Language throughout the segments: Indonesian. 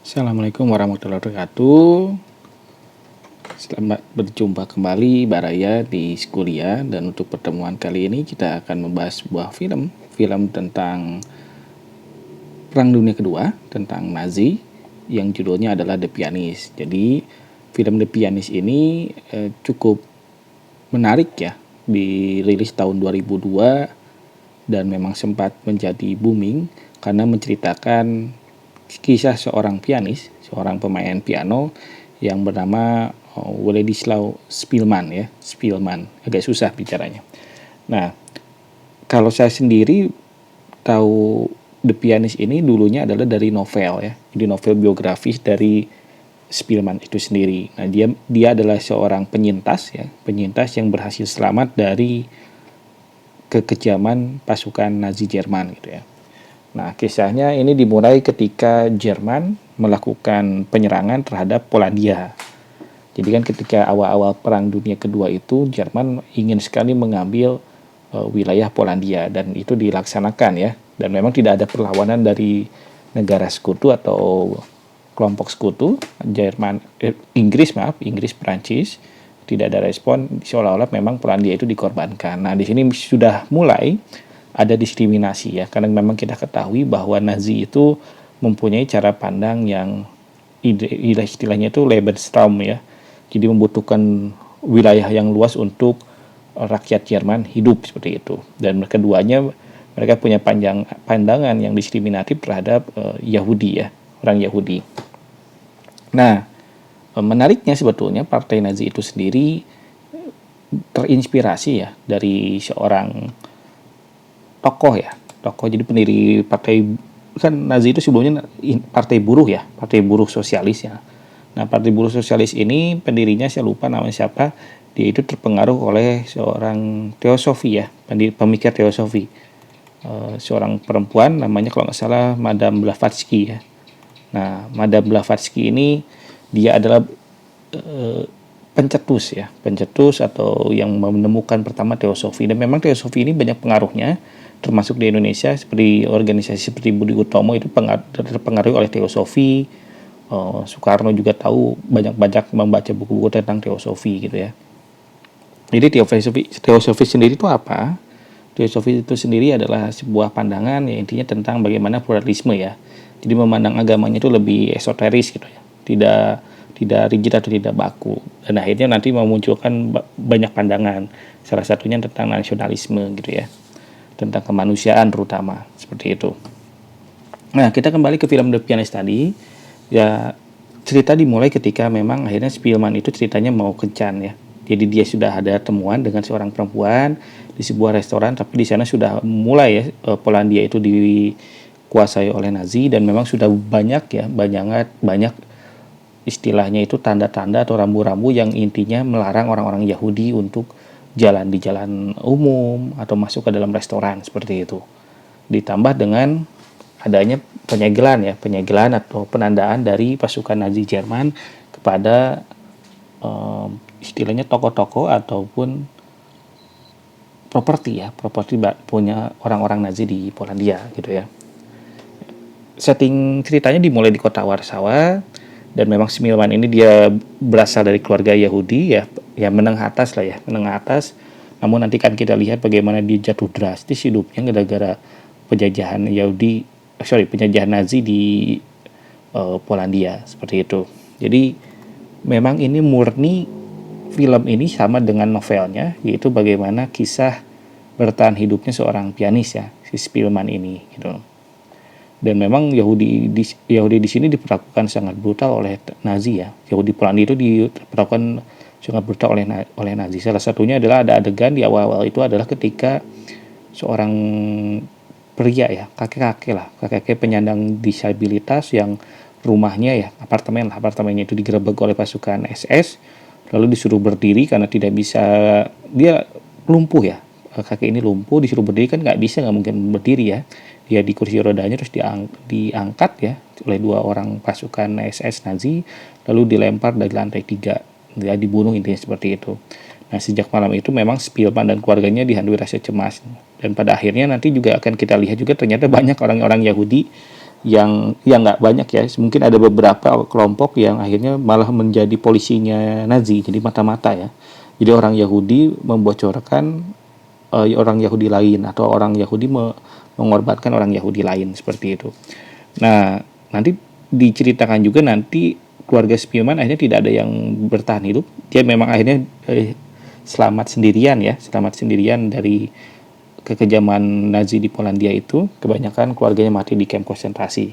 Assalamualaikum warahmatullahi wabarakatuh. Selamat berjumpa kembali Baraya di Kuliah, dan untuk pertemuan kali ini kita akan membahas sebuah film tentang Perang Dunia Kedua, tentang Nazi, yang judulnya adalah The Pianist. Jadi film The Pianist ini cukup menarik ya, dirilis tahun 2002 dan memang sempat menjadi booming karena menceritakan kisah seorang pianis, seorang pemain piano yang bernama Władysław Szpilman ya, Szpilman, agak susah bicaranya. Nah, kalau saya sendiri tahu The Pianist ini dulunya adalah dari novel ya, jadi novel biografis dari Szpilman itu sendiri. Nah, dia adalah seorang penyintas ya, penyintas yang berhasil selamat dari kekejaman pasukan Nazi Jerman gitu ya. Nah, kisahnya ini dimulai ketika Jerman melakukan penyerangan terhadap Polandia. Jadi kan ketika awal-awal Perang Dunia Kedua itu, Jerman ingin sekali mengambil wilayah Polandia, dan itu dilaksanakan ya. Dan memang tidak ada perlawanan dari negara sekutu atau kelompok sekutu, Inggris, Perancis, tidak ada respon, seolah-olah memang Polandia itu dikorbankan. Nah, di sini sudah mulai ada diskriminasi ya, karena memang kita ketahui bahwa Nazi itu mempunyai cara pandang yang istilahnya itu Lebensraum ya, jadi membutuhkan wilayah yang luas untuk rakyat Jerman hidup seperti itu. Dan keduanya mereka punya pandangan yang diskriminatif terhadap Yahudi ya, orang Yahudi. Nah, menariknya sebetulnya partai Nazi itu sendiri terinspirasi ya dari seorang tokoh ya, jadi pendiri partai, kan Nazi itu sebelumnya partai buruh ya, partai buruh sosialis ya. Nah, partai buruh sosialis ini pendirinya saya lupa namanya siapa, dia itu terpengaruh oleh seorang teosofi ya, pemikir teosofi, seorang perempuan namanya kalau nggak salah Madame Blavatsky ya. Nah, Madame Blavatsky ini dia adalah pencetus atau yang menemukan pertama teosofi, dan memang teosofi ini banyak pengaruhnya, termasuk di Indonesia seperti organisasi seperti Budi Utomo itu terpengaruh oleh teosofi. Soekarno juga tahu banyak membaca buku-buku tentang teosofi gitu ya. Jadi teosofi sendiri itu apa? Teosofi itu sendiri adalah sebuah pandangan ya, intinya tentang bagaimana pluralisme ya. Jadi memandang agamanya itu lebih esoteris gitu ya. Tidak rigid atau tidak baku. Dan akhirnya nanti memunculkan banyak pandangan. Salah satunya tentang nasionalisme gitu ya. Tentang kemanusiaan terutama, seperti itu. Nah, kita kembali ke film The Pianist tadi. Ya, cerita dimulai ketika memang akhirnya Szpilman itu ceritanya mau kencan ya. Jadi dia sudah ada temuan dengan seorang perempuan di sebuah restoran, tapi di sana sudah mulai ya Polandia itu dikuasai oleh Nazi, dan memang sudah banyak istilahnya itu tanda-tanda atau rambu-rambu yang intinya melarang orang-orang Yahudi untuk jalan di jalan umum atau masuk ke dalam restoran seperti itu. Ditambah dengan adanya penyegelan atau penandaan dari pasukan Nazi Jerman kepada istilahnya toko-toko ataupun properti punya orang-orang Nazi di Polandia gitu ya. Setting ceritanya dimulai di kota Warsawa, dan memang Szpilman ini dia berasal dari keluarga Yahudi ya menengah atas. Namun nanti kan kita lihat bagaimana dia jatuh drastis hidupnya gara-gara penjajahan Nazi di Polandia seperti itu. Jadi memang ini murni, film ini sama dengan novelnya, yaitu bagaimana kisah bertahan hidupnya seorang pianis ya, si Szpilman ini gitu. Dan memang Yahudi di sini diperlakukan sangat brutal oleh Nazi ya. Yahudi Polandia itu diperlakukan sangat brutal oleh Nazi. Salah satunya adalah ada adegan di awal-awal itu adalah ketika seorang pria ya, kakek penyandang disabilitas yang rumahnya ya, apartemennya itu digerebek oleh pasukan SS, lalu disuruh berdiri karena tidak bisa, dia lumpuh ya, kakek ini lumpuh, disuruh berdiri kan nggak mungkin berdiri ya, dia di kursi rodanya terus diangkat ya oleh 2 orang pasukan SS Nazi, lalu dilempar dari lantai 3, dia dibunuh, intinya seperti itu. Nah, sejak malam itu memang Szpilman dan keluarganya dihantui rasa cemas, dan pada akhirnya nanti juga akan kita lihat juga ternyata banyak orang-orang Yahudi yang nggak banyak ya, mungkin ada beberapa kelompok yang akhirnya malah menjadi polisinya Nazi, jadi mata-mata ya. Jadi orang Yahudi membocorkan orang Yahudi lain, atau orang Yahudi mengorbankan orang Yahudi lain, seperti itu. Nah, nanti diceritakan juga nanti keluarga Spielmann akhirnya tidak ada yang bertahan hidup. Dia memang akhirnya selamat sendirian dari kekejaman Nazi di Polandia itu. Kebanyakan keluarganya mati di kamp konsentrasi.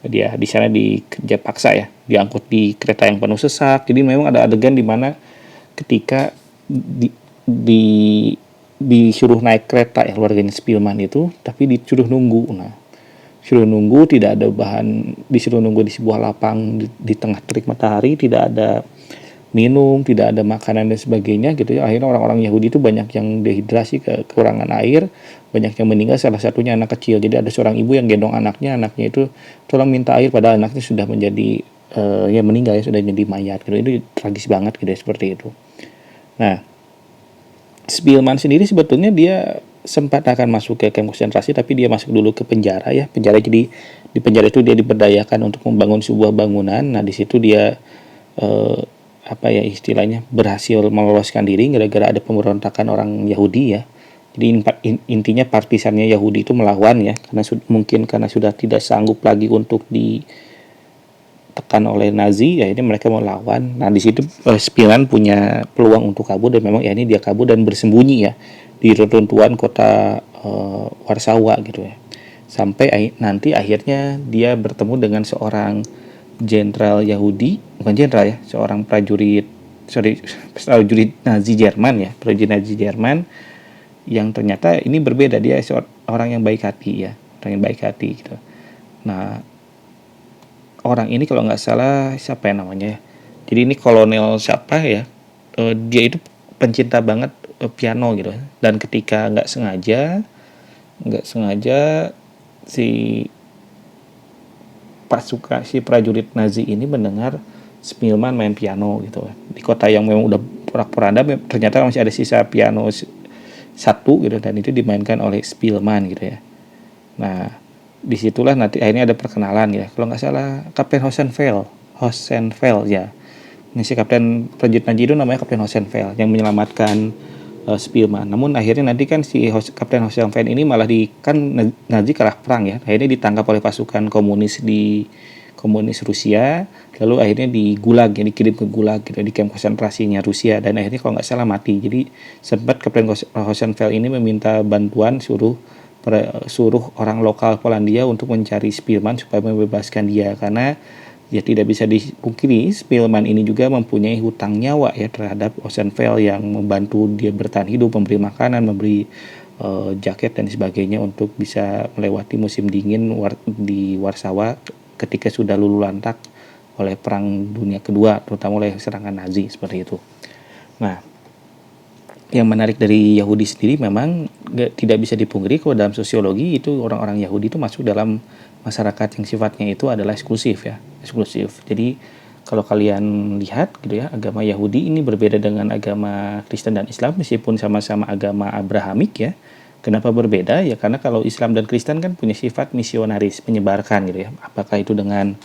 Dia di sana dikerja paksa ya, diangkut di kereta yang penuh sesak. Jadi memang ada adegan di mana ketika di disuruh naik kereta ya keluarganya Spielmann itu, tapi disuruh nunggu. Nah, disuruh nunggu, tidak ada bahan, disuruh nunggu di sebuah lapang di tengah terik matahari, tidak ada minum, tidak ada makanan dan sebagainya gitu ya. Akhirnya orang-orang Yahudi itu banyak yang dehidrasi, kekurangan air, banyak yang meninggal, salah satunya anak kecil. Jadi ada seorang ibu yang gendong anaknya itu tolong minta air, padahal anaknya sudah menjadi ya meninggal ya, sudah menjadi mayat gitu. Itu tragis banget gitu ya, seperti itu. Nah, Spielmann sendiri sebetulnya dia sempat akan masuk ke kamp konsentrasi, tapi dia masuk dulu ke penjara ya. Penjara, jadi di penjara itu dia diberdayakan untuk membangun sebuah bangunan. Nah, di situ dia apa ya istilahnya, berhasil meloloskan diri gara-gara ada pemberontakan orang Yahudi ya. Jadi intinya partisannya Yahudi itu melawan ya, karena mungkin karena sudah tidak sanggup lagi untuk ditekan oleh Nazi ya, ini mereka mau lawan. Nah, di situ Spielmann punya peluang untuk kabur, dan memang ya ini dia kabur dan bersembunyi ya di reruntuhan kota Warsawa gitu ya. Sampai nanti akhirnya dia bertemu dengan seorang jenderal Yahudi, bukan jenderal ya, seorang prajurit Nazi Jerman ya, prajurit Nazi Jerman yang ternyata ini berbeda, dia seorang yang baik hati ya, orang yang baik hati gitu. Nah, orang ini kalau nggak salah siapa ya namanya ya, jadi ini kolonel siapa ya, dia itu pencinta banget piano gitu, dan ketika nggak sengaja si si prajurit Nazi ini mendengar Spielmann main piano gitu di kota yang memang udah porak-poranda, ternyata masih ada sisa piano satu gitu, dan itu dimainkan oleh Spielmann gitu ya. Nah, disitulah nanti akhirnya ada perkenalan ya, kalau nggak salah Kapten Hosenfeld ya. Ini si Kapten prajurit Nazi itu namanya Kapten Hosenfeld yang menyelamatkan Spielmann. Namun akhirnya nanti kan si Kapten Hosenfeld ini malah kan Nazi kalah perang ya. Akhirnya ditangkap oleh pasukan komunis Rusia, lalu akhirnya digulag ya, dikirim ke gulag gitu, di kamp konsentrasinya Rusia, dan akhirnya kalau nggak salah mati. Jadi sempat Kapten Hosenfeld ini meminta bantuan, suruh orang lokal Polandia untuk mencari Spielmann supaya membebaskan dia, karena ya tidak bisa dipungkiri Spielmann ini juga mempunyai hutang nyawa ya terhadap Hosenfeld yang membantu dia bertahan hidup, memberi makanan, memberi jaket dan sebagainya untuk bisa melewati musim dingin di Warsawa ketika sudah luluh lantak oleh Perang Dunia Kedua, terutama oleh serangan Nazi seperti itu. Nah, yang menarik dari Yahudi sendiri memang tidak bisa dipungkiri kalau dalam sosiologi itu orang-orang Yahudi itu masuk dalam masyarakat yang sifatnya itu adalah eksklusif. Jadi kalau kalian lihat gitu ya, agama Yahudi ini berbeda dengan agama Kristen dan Islam meskipun sama-sama agama Abrahamik ya. Kenapa berbeda? Ya karena kalau Islam dan Kristen kan punya sifat misionaris, menyebarkan gitu ya. Apakah itu dengan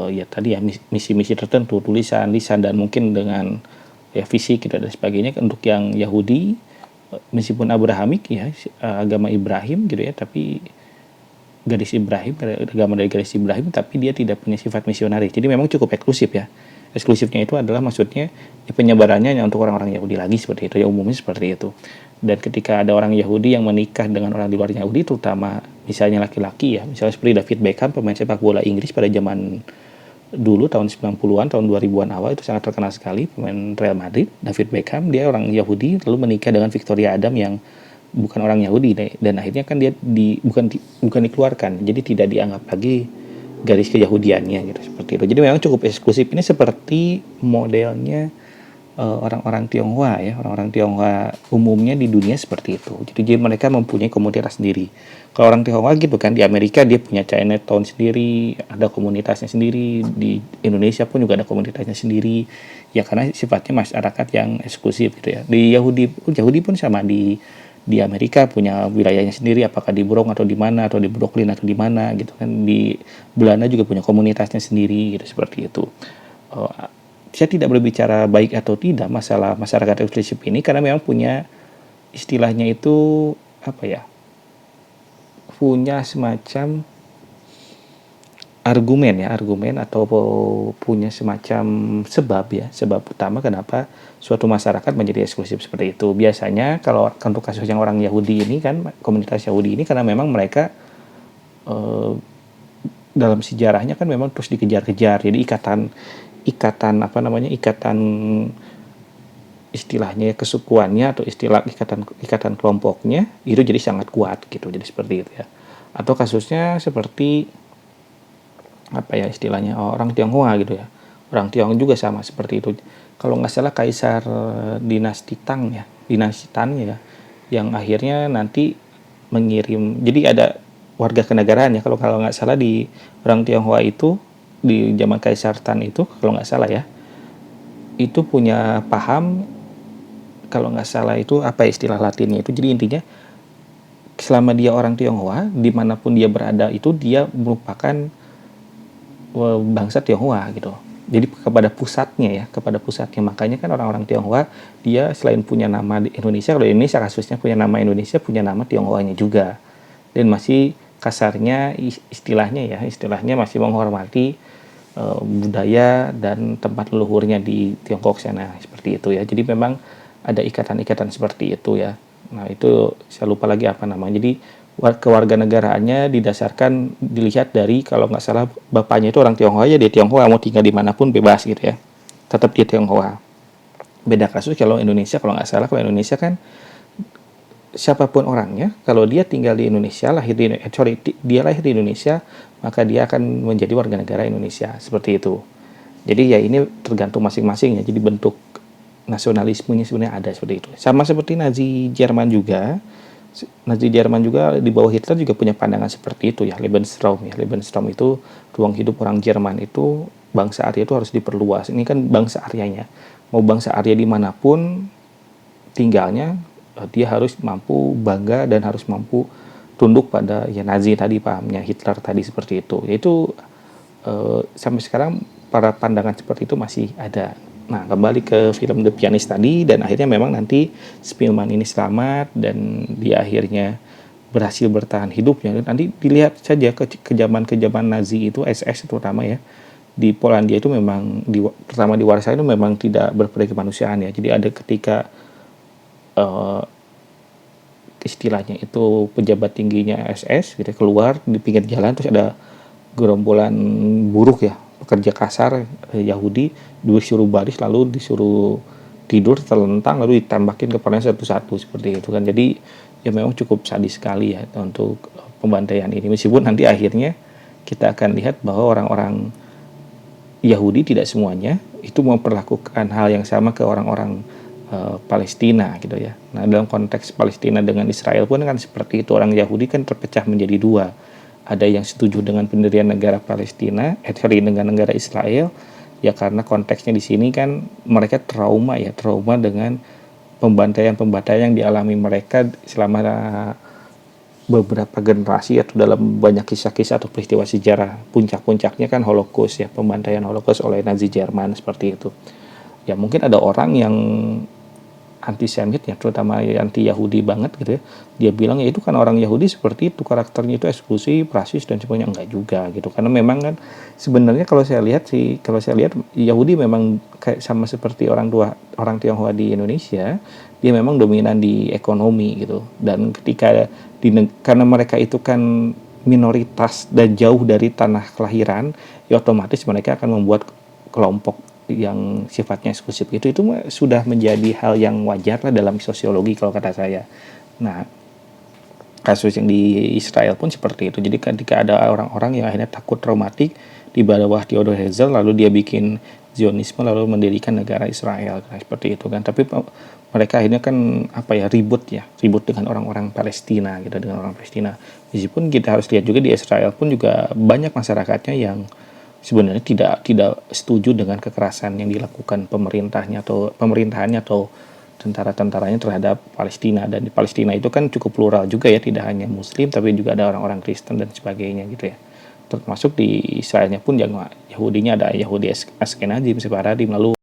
ya tadi ya misi-misi tertentu, tulisan, lisan, dan mungkin dengan ya fisik gitu dan sebagainya. Untuk yang Yahudi meskipun Abrahamik ya, agama Ibrahim gitu ya, tapi agama dari garis Ibrahim, tapi dia tidak punya sifat misionaris. Jadi memang cukup eksklusif ya. Eksklusifnya itu adalah maksudnya ya, penyebarannya hanya untuk orang-orang Yahudi lagi seperti itu ya, umumnya seperti itu. Dan ketika ada orang Yahudi yang menikah dengan orang di luar Yahudi, terutama misalnya laki-laki ya, misalnya seperti David Beckham, pemain sepak bola Inggris pada zaman dulu tahun 90-an, tahun 2000-an awal, itu sangat terkenal sekali, pemain Real Madrid, David Beckham, dia orang Yahudi lalu menikah dengan Victoria Adam yang bukan orang Yahudi, dan akhirnya kan dia bukan dikeluarkan, jadi tidak dianggap lagi garis keyahudiannya gitu, seperti itu. Jadi memang cukup eksklusif. Ini seperti modelnya orang-orang Tionghoa ya, orang-orang Tionghoa umumnya di dunia seperti itu. Jadi mereka mempunyai komunitas sendiri. Kalau orang Tionghoa gitu kan, di Amerika dia punya Chinatown sendiri, ada komunitasnya sendiri, di Indonesia pun juga ada komunitasnya sendiri. Ya karena sifatnya masyarakat yang eksklusif gitu ya. Di Yahudi pun sama, di di Amerika punya wilayahnya sendiri, apakah di Bronx atau di mana, atau di Brooklyn atau di mana gitu kan. Di Belanda juga punya komunitasnya sendiri gitu, seperti itu. Oh, saya tidak berbicara baik atau tidak masalah masyarakat eksklusif ini, karena memang punya istilahnya itu apa ya, punya semacam argumen atau punya semacam sebab utama kenapa suatu masyarakat menjadi eksklusif seperti itu. Biasanya kalau untuk kasus yang orang Yahudi ini kan, komunitas Yahudi ini, karena memang mereka eh, dalam sejarahnya kan memang terus dikejar-kejar, jadi ikatan istilahnya kesukuannya, atau istilah ikatan kelompoknya itu jadi sangat kuat gitu, jadi seperti itu ya. Atau kasusnya seperti apa ya istilahnya, orang Tionghoa gitu ya, orang Tionghoa juga sama seperti itu. Kalau nggak salah kaisar dinasti Tang ya, dinasti Tang ya, yang akhirnya nanti mengirim, jadi ada warga kenegaraan ya, kalau kalau nggak salah di orang Tionghoa itu di zaman kaisar Tang itu, kalau nggak salah ya, itu punya paham, kalau nggak salah itu apa istilah latinnya itu, jadi intinya selama dia orang Tionghoa dimanapun dia berada itu dia merupakan bangsa Tionghoa gitu. Jadi kepada pusatnya. Makanya kan orang-orang Tionghoa dia selain punya nama di Indonesia, kalau Indonesia kasusnya punya nama Indonesia, punya nama Tionghoanya juga. Dan masih kasarnya istilahnya masih menghormati budaya dan tempat leluhurnya di Tiongkok sana, seperti itu ya. Jadi memang ada ikatan-ikatan seperti itu ya. Nah, itu saya lupa lagi apa namanya. Jadi kewarganegaraannya dilihat dari, kalau nggak salah bapaknya itu orang Tionghoa, ya dia Tionghoa, mau tinggal dimanapun bebas gitu ya, tetap dia Tionghoa. Beda kasus kalau Indonesia, kalau nggak salah, kalau Indonesia kan siapapun orangnya, kalau dia tinggal di Indonesia, dia lahir di Indonesia, maka dia akan menjadi warga negara Indonesia, seperti itu. Jadi ya ini tergantung masing-masing ya, jadi bentuk nasionalismenya sebenarnya ada seperti itu. Sama seperti Nazi Jerman juga. Nazi Jerman juga di bawah Hitler juga punya pandangan seperti itu ya, Lebensraum ya. Lebensraum itu ruang hidup orang Jerman itu, bangsa Arya itu harus diperluas. Ini kan bangsa Aryanya. Mau bangsa Arya dimanapun tinggalnya, dia harus mampu bangga dan harus mampu tunduk pada ya Nazi tadi, pahamnya Hitler tadi, seperti itu. Yaitu sampai sekarang para pandangan seperti itu masih ada. Nah, kembali ke film The Pianist tadi, dan akhirnya memang nanti Spielman ini selamat dan dia akhirnya berhasil bertahan hidupnya. Nanti dilihat saja kejaman Nazi itu, SS terutama ya, di Polandia itu memang pertama di Warsaw itu memang tidak berperi kemanusiaan ya. Jadi ada ketika istilahnya itu pejabat tingginya SS gitu keluar di pinggir jalan, terus ada gerombolan buruh ya, pekerja kasar Yahudi, disuruh baris, lalu disuruh tidur terlentang, lalu ditembakin kepalanya satu-satu, seperti itu kan. Jadi ya memang cukup sadis sekali ya untuk pembantaian ini, meskipun nanti akhirnya kita akan lihat bahwa orang-orang Yahudi tidak semuanya itu memperlakukan hal yang sama ke orang-orang Palestina gitu ya. Nah, dalam konteks Palestina dengan Israel pun kan seperti itu, orang Yahudi kan terpecah menjadi dua. Ada yang setuju dengan pendirian negara Palestina, dengan negara Israel, ya karena konteksnya di sini kan mereka trauma dengan pembantaian yang dialami mereka selama beberapa generasi, atau dalam banyak kisah-kisah atau peristiwa sejarah. Puncak-puncaknya kan Holocaust ya, pembantaian Holocaust oleh Nazi Jerman, seperti itu. Ya mungkin ada orang yang antisemit ya, terutama anti Yahudi banget gitu ya, dia bilang ya itu kan orang Yahudi seperti itu, karakternya itu eksklusif, rasis dan sebagainya. Enggak juga gitu, karena memang kan sebenarnya kalau saya lihat Yahudi memang kayak sama seperti orang Tionghoa di Indonesia, dia memang dominan di ekonomi gitu. Dan ketika karena mereka itu kan minoritas dan jauh dari tanah kelahiran, ya otomatis mereka akan membuat kelompok yang sifatnya eksklusif itu sudah menjadi hal yang wajar lah dalam sosiologi kalau kata saya. Nah, kasus yang di Israel pun seperti itu. Jadi ketika ada orang-orang yang akhirnya takut, traumatik di bawah Theodor Herzl, lalu dia bikin Zionisme, lalu mendirikan negara Israel, nah, seperti itu kan. Tapi mereka akhirnya kan ribut dengan orang-orang Palestina gitu, dengan orang Palestina. Meskipun kita harus lihat juga di Israel pun juga banyak masyarakatnya yang sebenarnya tidak setuju dengan kekerasan yang dilakukan pemerintahannya atau tentara-tentaranya terhadap Palestina. Dan di Palestina itu kan cukup plural juga ya, tidak hanya Muslim tapi juga ada orang-orang Kristen dan sebagainya gitu ya. Termasuk di Israelnya pun yang Yahudinya ada Yahudi Askenazim, Sephardim, lalu